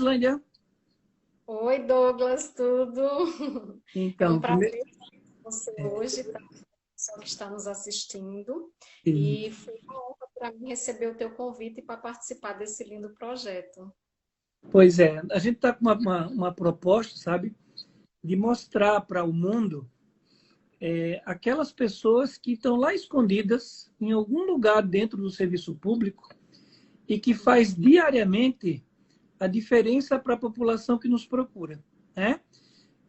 Islândia. Oi, Douglas, tudo? É um Então, prazer primeiro, estar com você hoje, tá? Pessoal que está nos assistindo. sim. E foi uma honra para mim receber o teu convite para participar desse lindo projeto. Pois é, a gente está com uma proposta, sabe, de mostrar para o mundo aquelas pessoas que estão lá escondidas em algum lugar dentro do serviço público e que faz diariamente a diferença para a população que nos procura, né?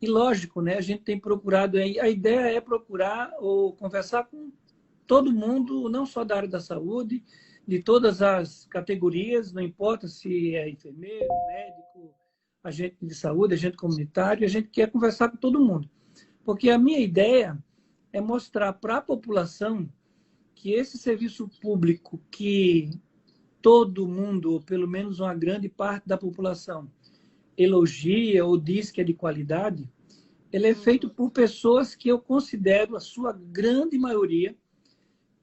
E lógico, né? A gente tem procurado, a ideia é procurar ou conversar com todo mundo, não só da área da saúde, de todas as categorias, não importa se é enfermeiro, médico, agente de saúde, agente comunitário, a gente quer conversar com todo mundo. Porque a minha ideia é mostrar para a população que esse serviço público que todo mundo, ou pelo menos uma grande parte da população, elogia ou diz que é de qualidade, ele é feito Uhum. por pessoas que eu considero, a sua grande maioria,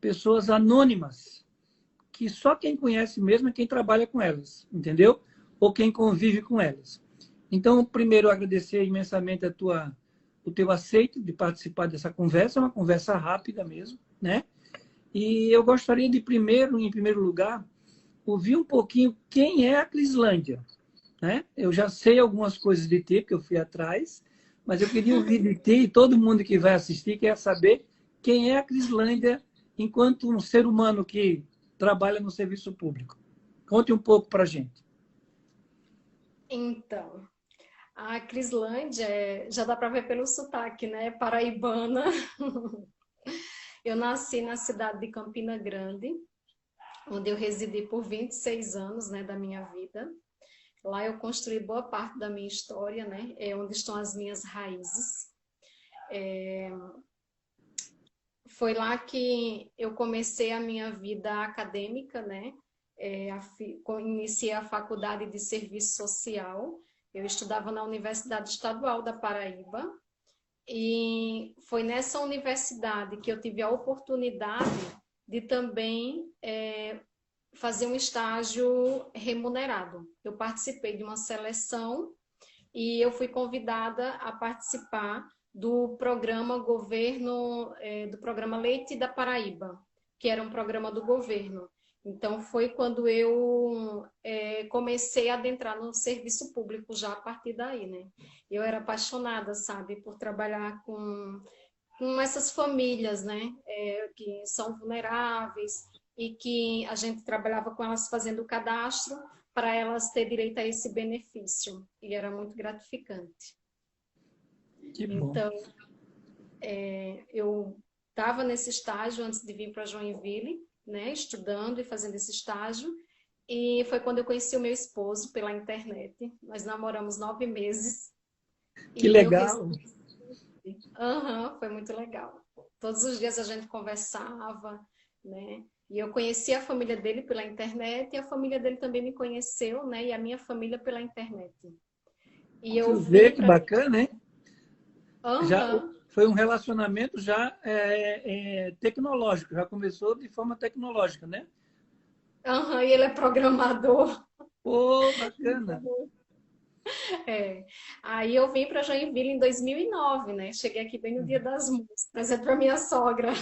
pessoas anônimas, que só quem conhece mesmo é quem trabalha com elas, entendeu? Ou quem convive com elas. Então, primeiro, agradecer imensamente o teu aceito de participar dessa conversa, é uma conversa rápida mesmo, né? E eu gostaria de primeiro, em primeiro lugar, ouvir um pouquinho quem é a Crislândia, né? Eu já sei algumas coisas de ti, porque eu fui atrás, mas eu queria ouvir de ti e todo mundo que vai assistir quer saber quem é a Crislândia enquanto um ser humano que trabalha no serviço público. Conte um pouco para a gente. Então, a Crislândia, já dá para ver pelo sotaque, né? Paraibana. Eu nasci na cidade de Campina Grande, onde eu residi por 26 anos, né, da minha vida. Lá eu construí boa parte da minha história, né? É onde estão as minhas raízes. Foi lá que eu comecei a minha vida acadêmica, né? Iniciei a faculdade de serviço social. Eu estudava na Universidade Estadual da Paraíba. E foi nessa universidade que eu tive a oportunidade de também fazer um estágio remunerado. Eu participei de uma seleção e eu fui convidada a participar do programa governo, do programa Leite da Paraíba, que era um programa do governo. Então foi quando eu comecei a adentrar no serviço público já a partir daí, né? Eu era apaixonada, sabe, por trabalhar com essas famílias, né, que são vulneráveis e que a gente trabalhava com elas fazendo o cadastro para elas ter direito a esse benefício. E era muito gratificante. Que bom. Então, eu estava nesse estágio antes de vir para Joinville, né, estudando e fazendo esse estágio. E foi quando eu conheci o meu esposo pela internet. Nós namoramos 9 meses Que e eu legal. resolvi. Aham, foi muito legal. Todos os dias a gente conversava, né? E eu conheci a família dele pela internet e a família dele também me conheceu, né? E a minha família pela internet. E eu Tu vê vim que para. bacana, hein? Já Aham, foi um relacionamento já tecnológico, já começou de forma tecnológica, né? aham, e ele é programador. Pô, bacana. É. Aí eu vim para Joinville em 2009, né? Cheguei aqui bem no Dia das Mães, presente para minha sogra.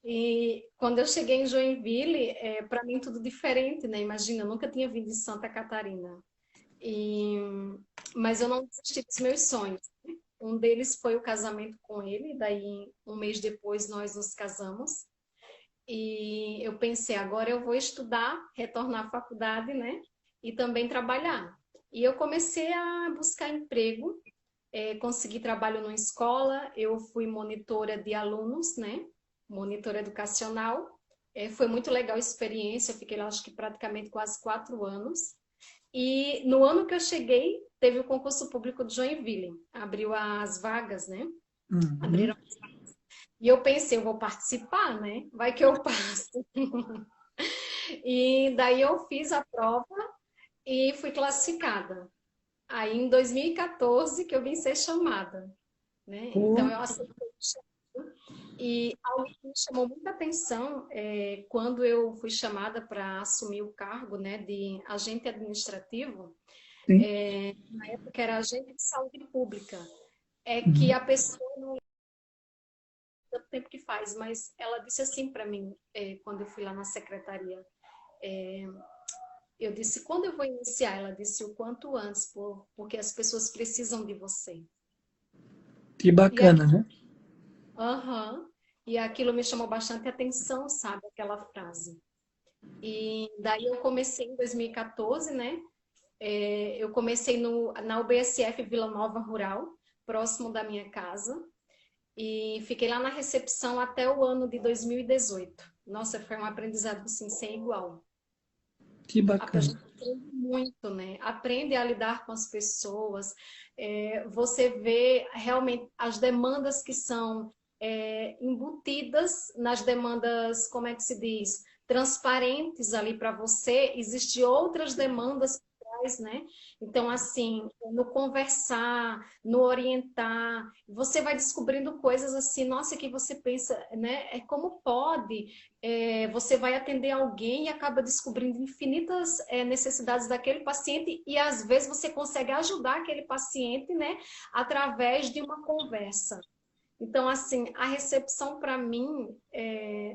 E quando eu cheguei em Joinville, para mim tudo diferente, né? Imagina, eu nunca tinha vindo de Santa Catarina. E... Mas eu não desisti dos meus sonhos. Um deles foi o casamento com ele, daí um mês depois nós nos casamos. E eu pensei, agora eu vou estudar, retornar à faculdade, né? E também trabalhar. E eu comecei a buscar emprego, consegui trabalho numa escola, eu fui monitora de alunos, né? Monitora educacional. Foi muito legal a experiência, eu fiquei lá acho que praticamente quase 4 anos. E no ano que eu cheguei, teve o concurso público de Joinville. Abriu as vagas, né? Uhum. Abriram. E eu pensei, eu vou participar, né? Vai que eu passo. E daí eu fiz a prova e fui classificada. Aí em 2014 que eu vim ser chamada, né? Então Pô, eu aceitei o chamado E algo que me chamou muita atenção quando eu fui chamada para assumir o cargo, né, de agente administrativo, Sim. na época era agente de saúde pública, é que Uhum. a pessoa não lembra tanto tempo que faz, mas ela disse assim para mim, quando eu fui lá na secretaria, eu disse, quando eu vou iniciar? Ela disse, o quanto antes, porque as pessoas precisam de você. Que E aqui, bacana, né? aham, e aquilo me chamou bastante atenção, sabe, aquela frase. E daí eu comecei em 2014, né? Eu comecei na UBSF Vila Nova Rural, próximo da minha casa, e fiquei lá na recepção até o ano de 2018. Nossa, foi um aprendizado assim, sem igual. Que A bacana. gente aprende muito, né? Aprende a lidar com as pessoas. Você vê realmente as demandas que são embutidas nas demandas, como é que se diz? Transparentes ali para você. Existem outras demandas por trás, né? Então, assim, no conversar, no orientar, você vai descobrindo coisas assim, nossa, que você pensa, né? Como pode? Você vai atender alguém e acaba descobrindo infinitas necessidades daquele paciente e às vezes você consegue ajudar aquele paciente, né, através de uma conversa. Então, assim, a recepção para mim,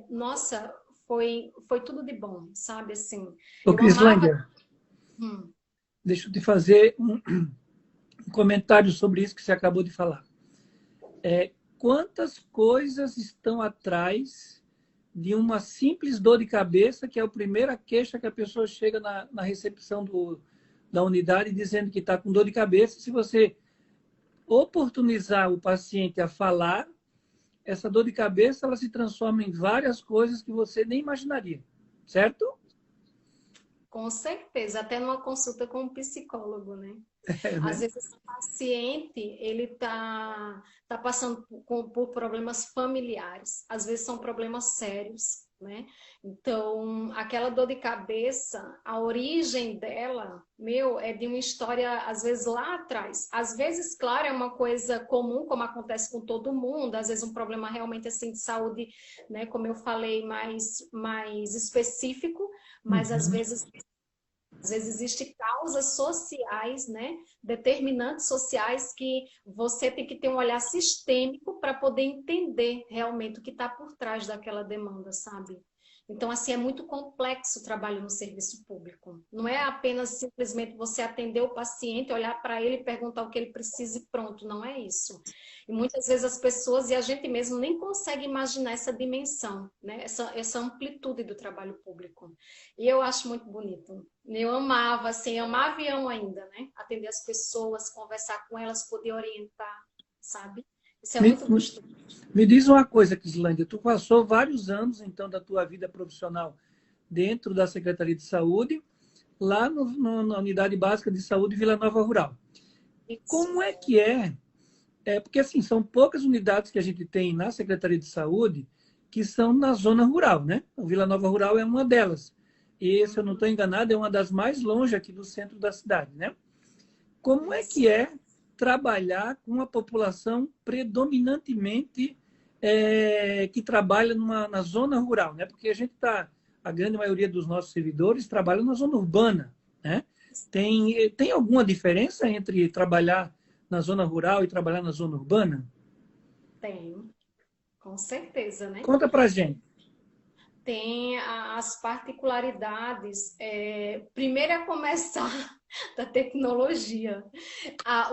nossa, foi tudo de bom, sabe? Assim, Ô, eu amava. Crislândia, Hum, deixa eu te fazer um comentário sobre isso que você acabou de falar. Quantas coisas estão atrás de uma simples dor de cabeça, que é a primeira queixa que a pessoa chega na recepção da unidade dizendo que está com dor de cabeça. Se você oportunizar o paciente a falar, essa dor de cabeça ela se transforma em várias coisas que você nem imaginaria, certo? com certeza, até numa consulta com um psicólogo, né? É, Às né? vezes o paciente ele tá passando por problemas familiares, às vezes são problemas sérios, né? Então, aquela dor de cabeça, a origem dela, meu, é de uma história, às vezes lá atrás. Às vezes, claro, é uma coisa comum, como acontece com todo mundo, às vezes um problema realmente assim de saúde, né? Como eu falei, mais específico, mas Uhum. às vezes existem causas sociais, né, determinantes sociais que você tem que ter um olhar sistêmico para poder entender realmente o que está por trás daquela demanda, sabe? Então, assim, é muito complexo o trabalho no serviço público. Não é apenas simplesmente você atender o paciente, olhar para ele e perguntar o que ele precisa e pronto, não é isso. E muitas vezes as pessoas e a gente mesmo nem consegue imaginar essa dimensão, né? Essa amplitude do trabalho público. E eu acho muito bonito. Eu amava, assim, amava e amo ainda, né? Atender as pessoas, conversar com elas, poder orientar, sabe? Isso é Me, muito gostoso. me diz uma coisa, Crislândia, tu passou vários anos, então, da tua vida profissional dentro da Secretaria de Saúde, lá na Unidade Básica de Saúde Vila Nova Rural. Isso. Como é que porque assim, são poucas unidades que a gente tem na Secretaria de Saúde que são na zona rural, né? O Vila Nova Rural é uma delas. E, se eu não Uhum. estou enganado, é uma das mais longe aqui do centro da cidade, né? Como é Isso. que é trabalhar com uma população predominantemente que trabalha na zona rural, né? Porque a grande maioria dos nossos servidores trabalha na zona urbana, né? Tem alguma diferença entre trabalhar na zona rural e trabalhar na zona urbana? Tem, com certeza, né? Conta pra gente. Tem as particularidades. Primeiro é começar da tecnologia.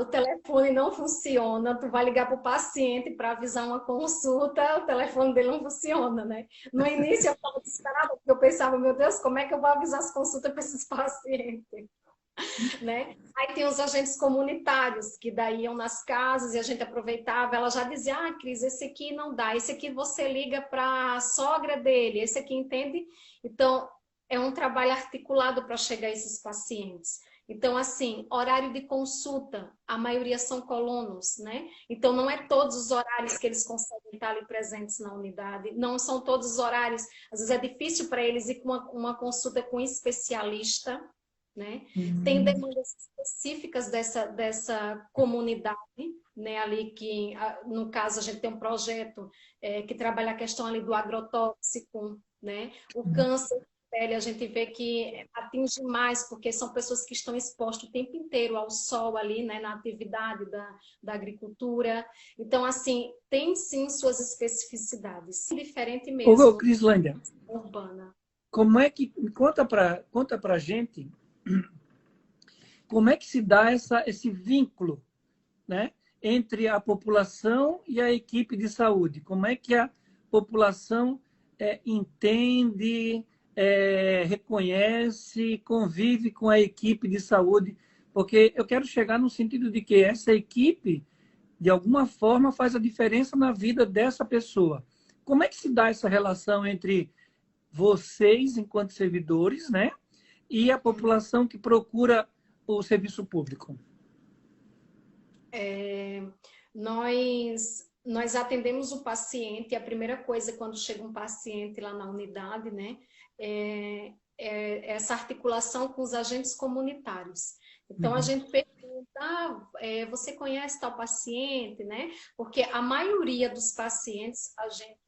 O telefone não funciona, tu vai ligar para o paciente para avisar uma consulta, o telefone dele não funciona, né? No início eu estava desesperada, porque eu pensava, meu Deus, como é que eu vou avisar as consultas para esses pacientes? Né? Aí tem os agentes comunitários, que daí iam nas casas e a gente aproveitava, ela já dizia, Cris, esse aqui não dá, esse aqui você liga para a sogra dele, esse aqui entende? Então, é um trabalho articulado para chegar a esses pacientes. Então, assim, horário de consulta, a maioria são colonos, né? Então, não é todos os horários que eles conseguem estar ali presentes na unidade, não são todos os horários, às vezes é difícil para eles ir com uma consulta com um especialista, né? Tem demandas específicas dessa comunidade, né, ali que, no caso, a gente tem um projeto que trabalha a questão ali do agrotóxico, né? O câncer de pele, a gente vê que atinge mais, porque são pessoas que estão expostas o tempo inteiro ao sol ali, né, na atividade da agricultura. Então, assim, tem sim suas especificidades, diferente Ô, mesmo, Crislândia, urbana. como é que, conta pra gente, como é que se dá esse vínculo, né, entre a população e a equipe de saúde? Como é que a população entende, reconhece, convive com a equipe de saúde? Porque eu quero chegar no sentido de que essa equipe, de alguma forma, faz a diferença na vida dessa pessoa. Como é que se dá essa relação entre vocês, enquanto servidores, né, e a população que procura o serviço público? Nós atendemos o paciente, a primeira coisa quando chega um paciente lá na unidade, né, é essa articulação com os agentes comunitários. Então, a gente pergunta, você conhece tal paciente, né? Porque a maioria dos pacientes a gente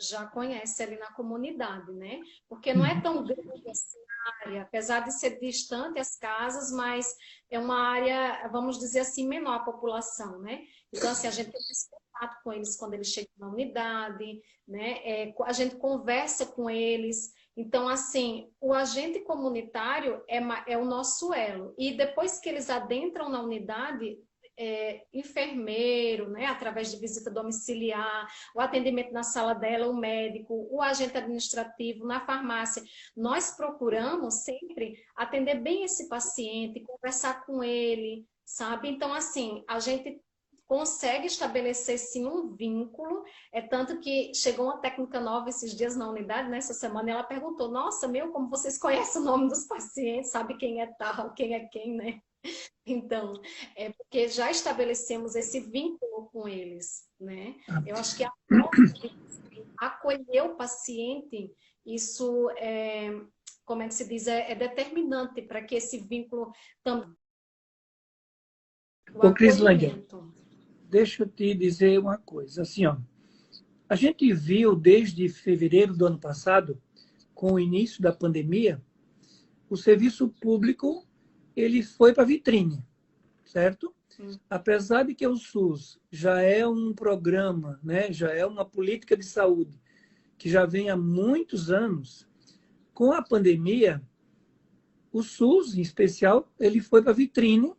já conhece ali na comunidade, né? Porque não é tão grande assim a área, apesar de ser distante as casas, mas é uma área, vamos dizer assim, menor a população, né? Então, assim, a gente tem esse contato com eles quando eles chegam na unidade, né? A gente conversa com eles. Então, assim, o agente comunitário é o nosso elo. E depois que eles adentram na unidade, enfermeiro, né, através de visita domiciliar, o atendimento na sala dela, o médico, o agente administrativo, na farmácia. Nós procuramos sempre atender bem esse paciente, conversar com ele, sabe? Então, assim, a gente consegue estabelecer, sim, um vínculo. Tanto que chegou uma técnica nova esses dias na unidade, nessa semana, e ela perguntou, nossa, como vocês conhecem o nome dos pacientes, sabe quem é tal, quem é quem, né? Então, é porque já estabelecemos esse vínculo com eles, né? Eu acho que a forma de acolher o paciente, isso como é que se diz, é determinante para que esse vínculo também, o Ô, Crislândia, acolhimento. deixa eu te dizer uma coisa. Assim, ó, a gente viu desde fevereiro do ano passado, com o início da pandemia, o serviço público ele foi para a vitrine, certo? Apesar de que o SUS já é um programa, né, já é uma política de saúde que já vem há muitos anos, com a pandemia, o SUS, em especial, ele foi para a vitrine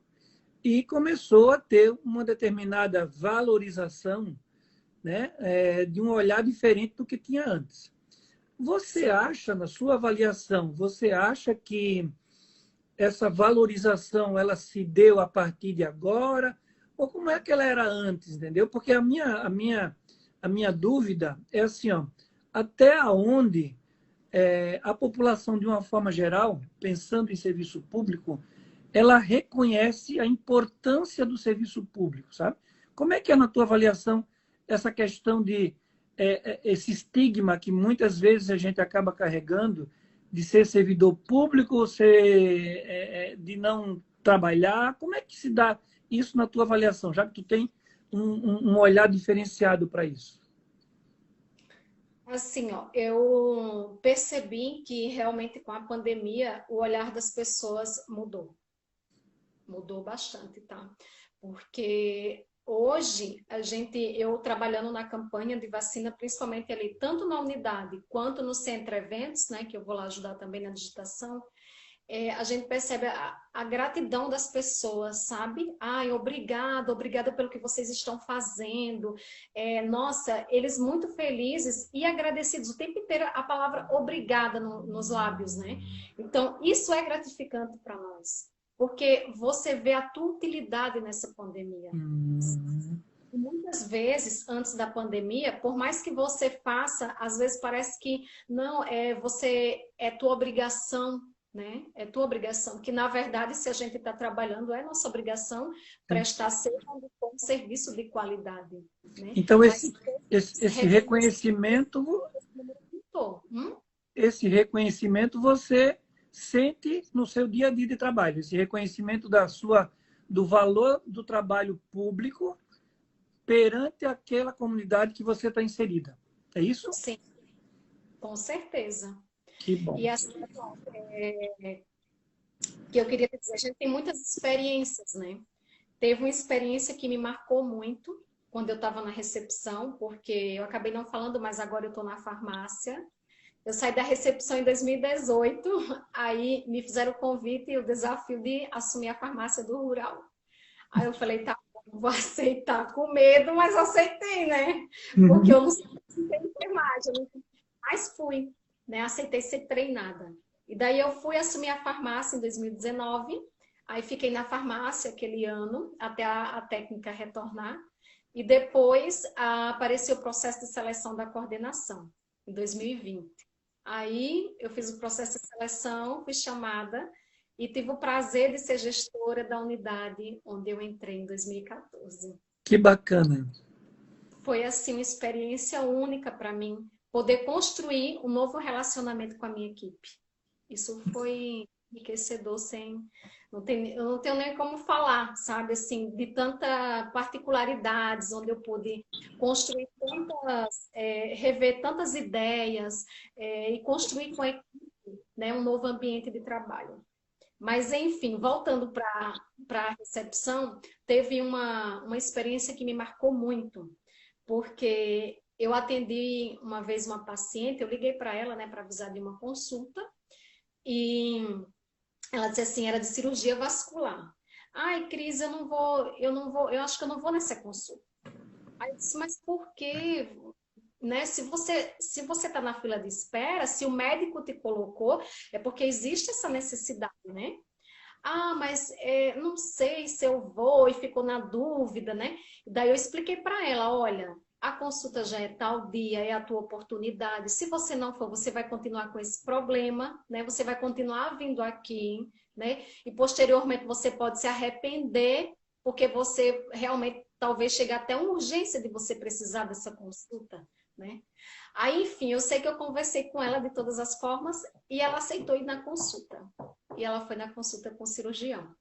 e começou a ter uma determinada valorização, né, de um olhar diferente do que tinha antes. Você acha, na sua avaliação, você acha que essa valorização ela se deu a partir de agora? Ou como é que ela era antes, entendeu? Porque a minha dúvida é assim, ó, até onde a população, de uma forma geral, pensando em serviço público, ela reconhece a importância do serviço público, sabe? Como é que é, na tua avaliação, essa questão de esse estigma que muitas vezes a gente acaba carregando de ser servidor público, de não trabalhar? Como é que se dá isso na tua avaliação, já que tu tem um olhar diferenciado para isso? Assim, ó, eu percebi que realmente com a pandemia o olhar das pessoas mudou. Mudou bastante, tá? Porque hoje eu trabalhando na campanha de vacina, principalmente ali, tanto na unidade quanto no centro eventos, né, que eu vou lá ajudar também na digitação, a gente percebe a gratidão das pessoas, sabe? Ai, obrigada pelo que vocês estão fazendo. Nossa, eles muito felizes e agradecidos o tempo inteiro, a palavra obrigada nos lábios, né? Então, isso é gratificante para nós, porque você vê a tua utilidade nessa pandemia. Muitas vezes, antes da pandemia, por mais que você faça, às vezes parece que não, é tua obrigação, né? É tua obrigação, que na verdade, se a gente está trabalhando, é nossa obrigação prestar um serviço de qualidade. Né? Então, esse reconhecimento, esse reconhecimento você sente no seu dia a dia de trabalho, esse reconhecimento do valor do trabalho público, perante aquela comunidade que você está inserida. É isso? Sim, com certeza. Que bom. E assim, que eu queria dizer, a gente tem muitas experiências, né? Teve uma experiência que me marcou muito quando eu estava na recepção, porque eu acabei não falando, mas agora eu estou na farmácia. Eu saí da recepção em 2018, aí me fizeram o convite e o desafio de assumir a farmácia do Rural. Aí eu falei, tá, vou aceitar com medo, mas aceitei, né? Porque eu não sei enfermagem, mas fui, né? Aceitei ser treinada. E daí eu fui assumir a farmácia em 2019, aí fiquei na farmácia aquele ano, até a técnica retornar, e depois apareceu o processo de seleção da coordenação, em 2020. Aí eu fiz o processo de seleção, fui chamada e tive o prazer de ser gestora da unidade onde eu entrei em 2014. Que bacana. Foi assim uma experiência única para mim, poder construir um novo relacionamento com a minha equipe. Isso foi enriquecedor sem... eu não tenho nem como falar, sabe? Assim, de tanta particularidades, onde eu pude construir tantas, rever tantas ideias e construir com a equipe, né, um novo ambiente de trabalho. Mas, enfim, voltando para a recepção, teve uma experiência que me marcou muito, porque eu atendi uma vez uma paciente, eu liguei para ela, né, para avisar de uma consulta, e ela disse assim, era de cirurgia vascular. Ai, Cris, eu acho que eu não vou nessa consulta. Aí eu disse, mas por quê? Né? Se você está na fila de espera, se o médico te colocou, é porque existe essa necessidade, né? Ah, mas não sei se eu vou, e ficou na dúvida, né? Daí eu expliquei para ela, olha, a consulta já é tal dia, é a tua oportunidade. Se você não for, você vai continuar com esse problema, né? Você vai continuar vindo aqui, né? E posteriormente você pode se arrepender, porque você realmente talvez chegue até uma urgência de você precisar dessa consulta, né? Aí, enfim, eu sei que eu conversei com ela de todas as formas e ela aceitou ir na consulta. E ela foi na consulta com o cirurgião.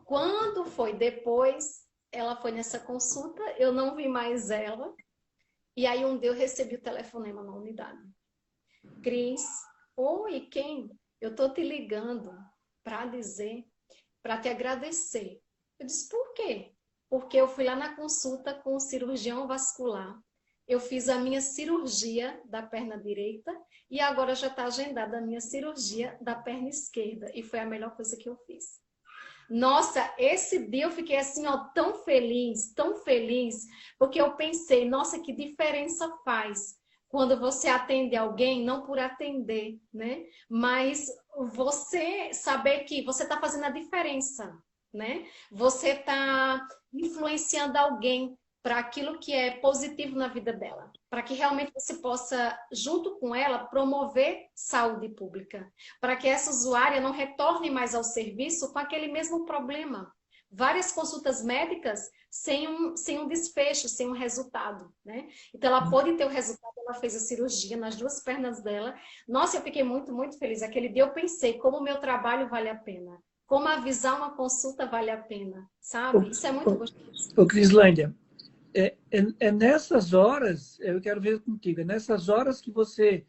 Quando foi depois, ela foi nessa consulta, eu não vi mais ela. E aí um dia eu recebi o telefonema na unidade. Cris, oi, quem? Eu tô te ligando para dizer, para te agradecer. Eu disse, por quê? Porque eu fui lá na consulta com o cirurgião vascular. Eu fiz a minha cirurgia da perna direita e agora já está agendada a minha cirurgia da perna esquerda. E foi a melhor coisa que eu fiz. Nossa, esse dia eu fiquei assim, ó, tão feliz, porque eu pensei, nossa, que diferença faz quando você atende alguém, não por atender, né? Mas você saber que você está fazendo a diferença, né? Você está influenciando alguém para aquilo que é positivo na vida dela, para que realmente você possa, junto com ela, promover saúde pública, para que essa usuária não retorne mais ao serviço com aquele mesmo problema. Várias consultas médicas sem um desfecho, sem um resultado, né? Então, ela pôde ter o resultado, ela fez a cirurgia nas duas pernas dela. Nossa, eu fiquei muito, muito feliz. Aquele dia eu pensei como o meu trabalho vale a pena, como avisar uma consulta vale a pena, sabe? Isso é muito gostoso. Ô, Crislândia, é nessas horas, eu quero ver contigo, é nessas horas que você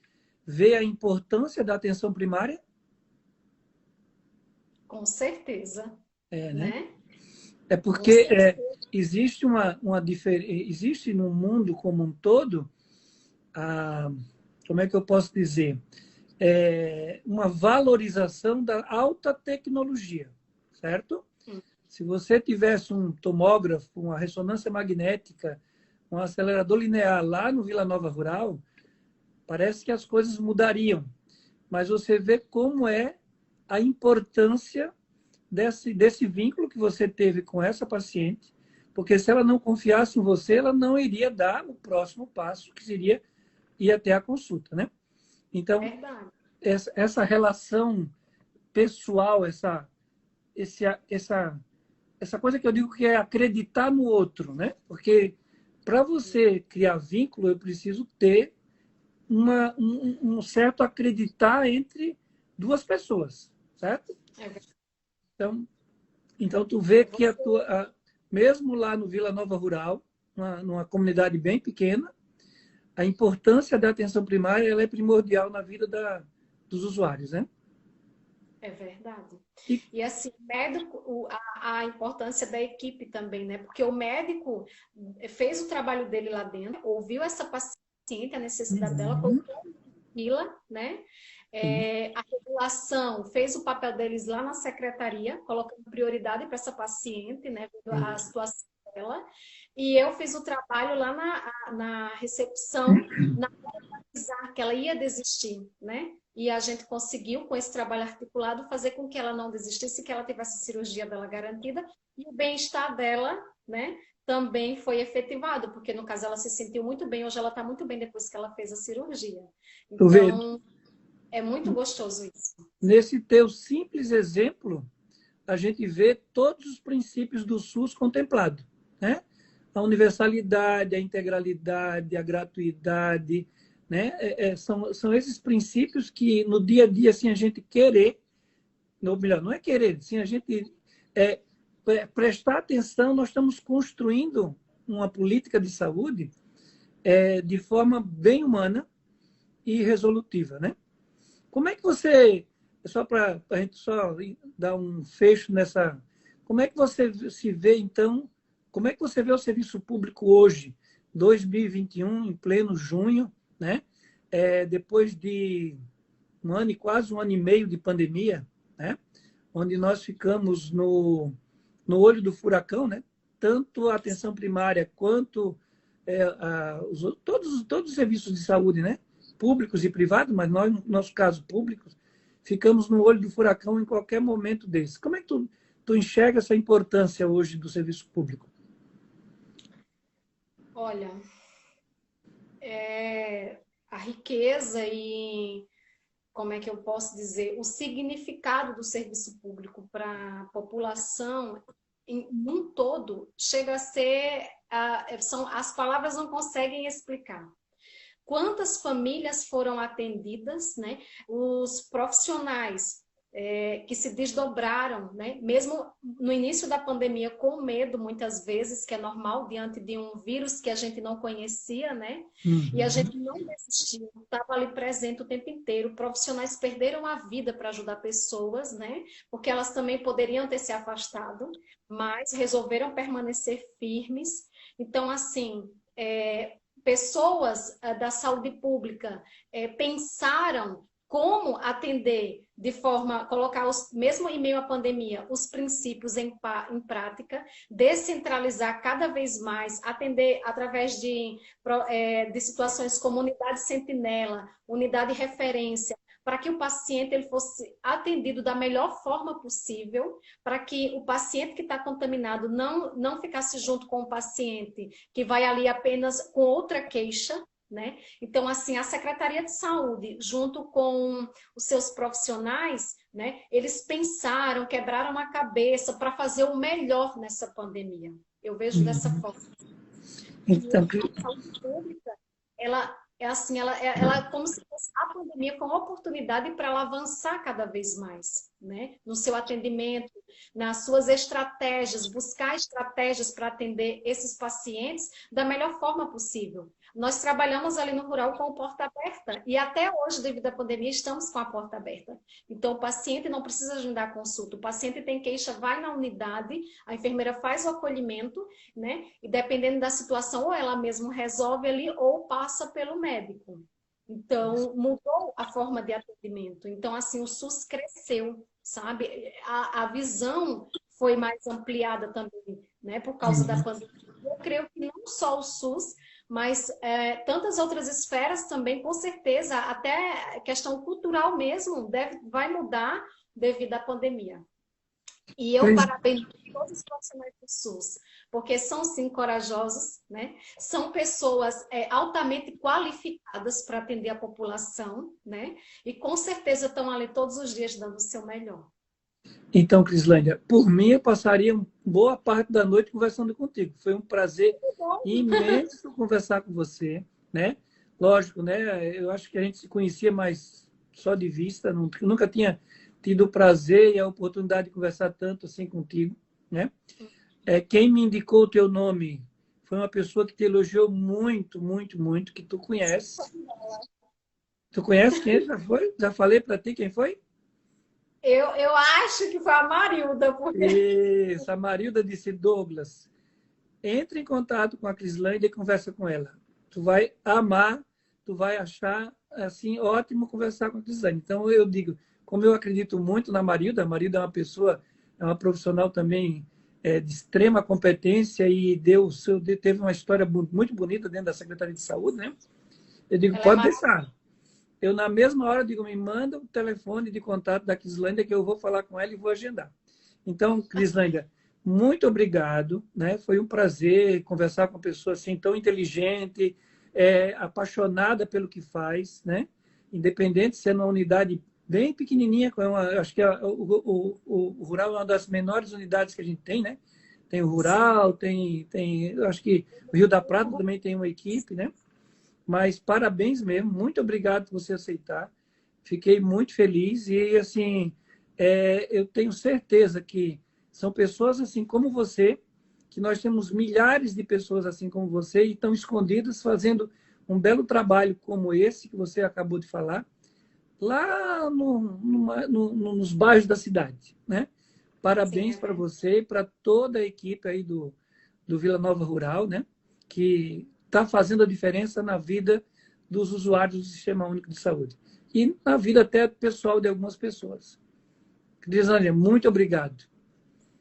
vê a importância da atenção primária? Com certeza. Né? É porque existe existe no mundo como um todo, como é que eu posso dizer? Uma valorização da alta tecnologia, certo? Se você tivesse um tomógrafo, uma ressonância magnética, um acelerador linear lá no Vila Nova Rural, parece que as coisas mudariam. Mas você vê como é a importância desse vínculo que você teve com essa paciente, porque se ela não confiasse em você, ela não iria dar o próximo passo, que seria ir até a consulta, né? Então, essa relação pessoal, essa coisa que eu digo que é acreditar no outro, né? Porque para você criar vínculo, eu preciso ter um certo acreditar entre duas pessoas, certo? Então tu vê que mesmo lá no Vila Nova Rural, numa comunidade bem pequena, a importância da atenção primária ela é primordial na vida dos usuários, né? É verdade. E assim, médico, a importância da equipe também, né? Porque o médico fez o trabalho dele lá dentro, ouviu essa paciente, a necessidade dela, colocou fila, né? A regulação fez o papel deles lá na secretaria, colocando prioridade para essa paciente, né? Vendo a situação dela. E eu fiz o trabalho lá na recepção, na hora de avisar que ela ia desistir, né? E a gente conseguiu, com esse trabalho articulado, fazer com que ela não desistisse, que ela tivesse a cirurgia dela garantida e o bem-estar dela, né, também foi efetivado, porque no caso ela se sentiu muito bem, hoje ela está muito bem depois que ela fez a cirurgia. Então, é muito gostoso isso. Nesse teu simples exemplo, a gente vê todos os princípios do SUS contemplados, né? A universalidade, a integralidade, a gratuidade, né? São esses princípios que no dia a dia, assim, a gente querer, ou melhor, não é querer, assim, a gente prestar atenção, nós estamos construindo uma política de saúde de forma bem humana e resolutiva, né? Como é que você, só para a gente só dar um fecho nessa, como é que você se vê, então, como é que você vê o serviço público hoje, 2021, em pleno junho, né? Depois de um ano e quase um ano e meio de pandemia, né? Onde nós ficamos no olho do furacão, né? Tanto a atenção primária quanto todos os serviços de saúde, né? Públicos e privados, mas nós, no nosso caso, públicos, ficamos no olho do furacão em qualquer momento desse. Como é que tu enxerga essa importância hoje do serviço público? Olha, a riqueza e, como é que eu posso dizer, o significado do serviço público para a população em um todo chega a ser, as palavras não conseguem explicar. Quantas famílias foram atendidas, né? Os profissionais que se desdobraram, né? Mesmo no início da pandemia, com medo, muitas vezes, que é normal, diante de um vírus que a gente não conhecia, né? E a gente não desistiu, estava ali presente o tempo inteiro. Profissionais perderam a vida para ajudar pessoas, né? Porque elas também poderiam ter se afastado, mas resolveram permanecer firmes. Então, assim, pessoas da saúde pública pensaram como atender de forma, colocar, mesmo em meio à pandemia, os princípios em prática, descentralizar cada vez mais, atender através de situações como unidade sentinela, unidade referência, para que o paciente ele fosse atendido da melhor forma possível, para que o paciente que está contaminado não ficasse junto com o paciente que vai ali apenas com outra queixa, né? Então, assim, a Secretaria de Saúde, junto com os seus profissionais, né, eles pensaram, quebraram a cabeça para fazer o melhor nessa pandemia. Eu vejo dessa forma. Então, a saúde pública, ela ela como se fosse a pandemia com oportunidade para ela avançar cada vez mais, né? No seu atendimento, nas suas estratégias, buscar estratégias para atender esses pacientes da melhor forma possível. Nós trabalhamos ali no rural com a porta aberta e até hoje, devido à pandemia, estamos com a porta aberta. Então, o paciente não precisa agendar consulta. O paciente tem queixa, vai na unidade, a enfermeira faz o acolhimento, né? E dependendo da situação, ou ela mesma resolve ali ou passa pelo médico. Então, mudou a forma de atendimento. Então, assim, o SUS cresceu, sabe? A visão foi mais ampliada também, né? Por causa da pandemia. Eu creio que não só o SUS, mas tantas outras esferas também, com certeza, até questão cultural mesmo, vai mudar devido à pandemia. E eu parabenizo todos os profissionais do SUS, porque são sim corajosos, né? São pessoas altamente qualificadas para atender a população, né? E com certeza estão ali todos os dias dando o seu melhor. Então, Crislândia, por mim eu passaria boa parte da noite conversando contigo. Foi um prazer imenso conversar com você, né? Lógico, né? Eu acho que a gente se conhecia, mas só de vista, nunca tinha tido o prazer e a oportunidade de conversar tanto assim contigo, né? Quem me indicou o teu nome foi uma pessoa que te elogiou muito, muito, muito, que tu conhece. Tu conhece quem já foi? Já falei para ti quem foi? Eu acho que foi a Marilda, porque Isso, a Marilda disse, Douglas, entre em contato com a Crislândia e conversa com ela. Tu vai amar, tu vai achar assim ótimo conversar com a Crislândia. Então eu digo, como eu acredito muito na Marilda, a Marilda é uma pessoa, é uma profissional também de extrema competência e teve uma história muito bonita dentro da Secretaria de Saúde, né? Eu digo, ela é pode maravilhosa. deixar. Eu, na mesma hora, digo, me manda o telefone de contato da Crislândia que eu vou falar com ela e vou agendar. Então, Crislândia, muito obrigado, né? Foi um prazer conversar com uma pessoa assim tão inteligente, apaixonada pelo que faz, né? Independente de ser numa unidade bem pequenininha, acho que o rural é uma das menores unidades que a gente tem, né? Tem o rural, eu acho que o Rio da Prata também tem uma equipe, né? Mas parabéns mesmo, muito obrigado por você aceitar. Fiquei muito feliz e assim, eu tenho certeza que são pessoas assim como você, que nós temos milhares de pessoas assim como você e estão escondidas fazendo um belo trabalho como esse que você acabou de falar, lá nos bairros da cidade, né? Sim, Parabéns é para verdade. você e para toda a equipe aí do Vila Nova Rural, né? Que está fazendo a diferença na vida dos usuários do Sistema Único de Saúde e na vida até pessoal de algumas pessoas. Crisângela, muito obrigado.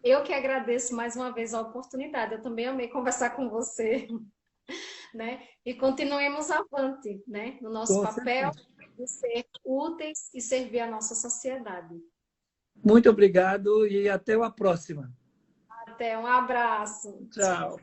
Eu que agradeço mais uma vez a oportunidade. Eu também amei conversar com você, né? E continuemos avante, né? No nosso Com papel certeza. de ser úteis e servir a nossa sociedade. Muito obrigado e até a próxima. Até um abraço. Tchau.